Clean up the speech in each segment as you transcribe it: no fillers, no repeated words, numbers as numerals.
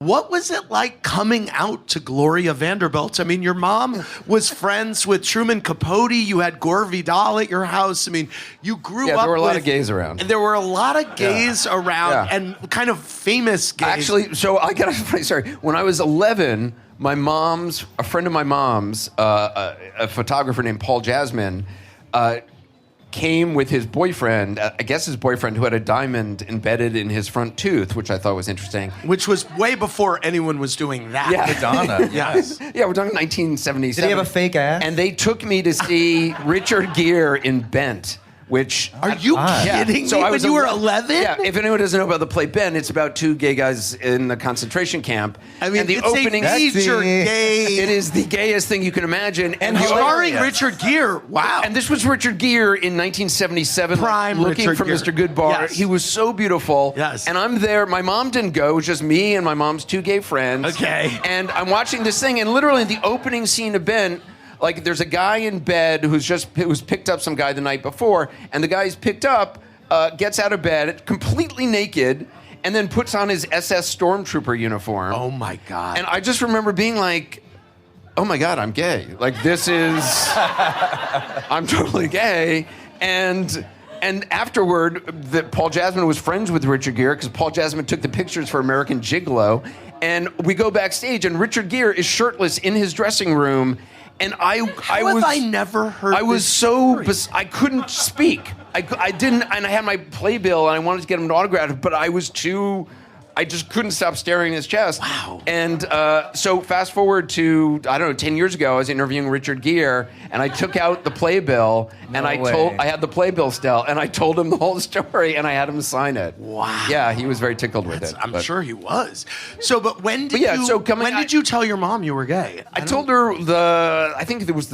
What was it like coming out to Gloria Vanderbilt? I mean, your mom was friends with Truman Capote. You had Gore Vidal at your house. I mean, you grew up. Yeah, there were a lot of gays around. There were a lot of gays around, and kind of famous gays. Actually, so I got a funny story. When I was 11, a friend of my mom's, a photographer named Paul Jasmine, came with his boyfriend, I guess his boyfriend, who had a diamond embedded in his front tooth, which I thought was interesting. Which was way before anyone was doing that. Yeah. Madonna, yes. Yeah, we're talking 1977. Did he have a fake ass? And they took me to see Richard Gere in Bent. Which are you kidding me? So when you were 11? Yeah. If anyone doesn't know about the play Ben, it's about two gay guys in the concentration camp. I mean, and the it's opening a feature gay. It is the gayest thing you can imagine. And starring Richard Gere. Wow. And this was Richard Gere in 1977, prime looking Richard for Gere. Mr. Goodbar. Yes. He was so beautiful. Yes. And I'm there. My mom didn't go. It was just me and my mom's two gay friends. Okay. And I'm watching this thing, and literally the opening scene of Ben. Like, there's a guy in bed who's picked up some guy the night before, and the guy he's picked up gets out of bed completely naked and then puts on his SS Stormtrooper uniform. Oh, my God. And I just remember being like, oh, my God, I'm gay. Like, this is... I'm totally gay. And afterward, Paul Jasmine was friends with Richard Gere because Paul Jasmine took the pictures for American Gigolo. And we go backstage, and Richard Gere is shirtless in his dressing room. And I never heard. I was I couldn't speak. I didn't, and I had my playbill, and I wanted to get him to autograph it, but I just couldn't stop staring at his chest. Wow. And so fast forward to, I don't know, 10 years ago, I was interviewing Richard Gere, and I took out the playbill, and I had the playbill still, and I told him the whole story, and I had him sign it. Wow. Yeah, he was very tickled with it. I'm sure he was. So, but when did you tell your mom you were gay? I told her I think it was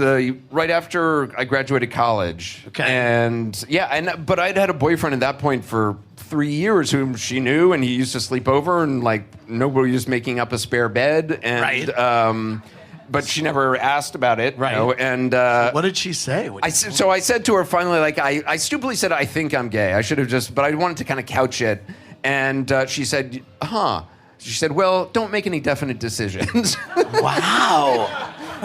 right after I graduated college. Okay. But I'd had a boyfriend at that point for 3 years whom she knew, and he used to sleep over, and like nobody was making up a spare bed, and right. But she never asked about it, right? You know, and what did she say? I said to her finally, like I stupidly said, I think I'm gay. I should have but I wanted to kind of couch it, and she said, She said, well, don't make any definite decisions. Wow.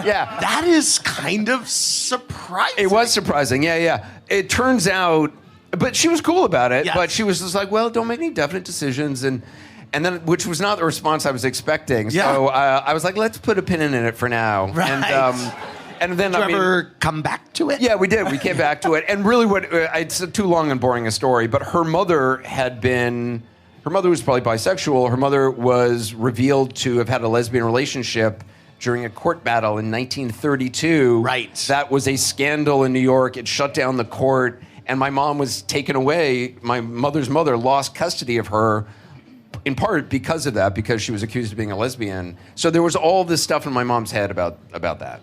Yeah. That is kind of surprising. It was surprising. Yeah. It turns out. But she was cool about it. Yes. But she was just like, well, don't make any definite decisions. And then, which was not the response I was expecting. Yeah. So I was like, let's put a pin in it for now. Right. And then, Did you ever come back to it? Yeah, we did. We came back to it. And really it's too long and boring a story, but her mother was probably bisexual. Her mother was revealed to have had a lesbian relationship during a court battle in 1932. Right. That was a scandal in New York. It shut down the court. And my mom was taken away. My mother's mother lost custody of her, in part because of that, because she was accused of being a lesbian. So there was all this stuff in my mom's head about that.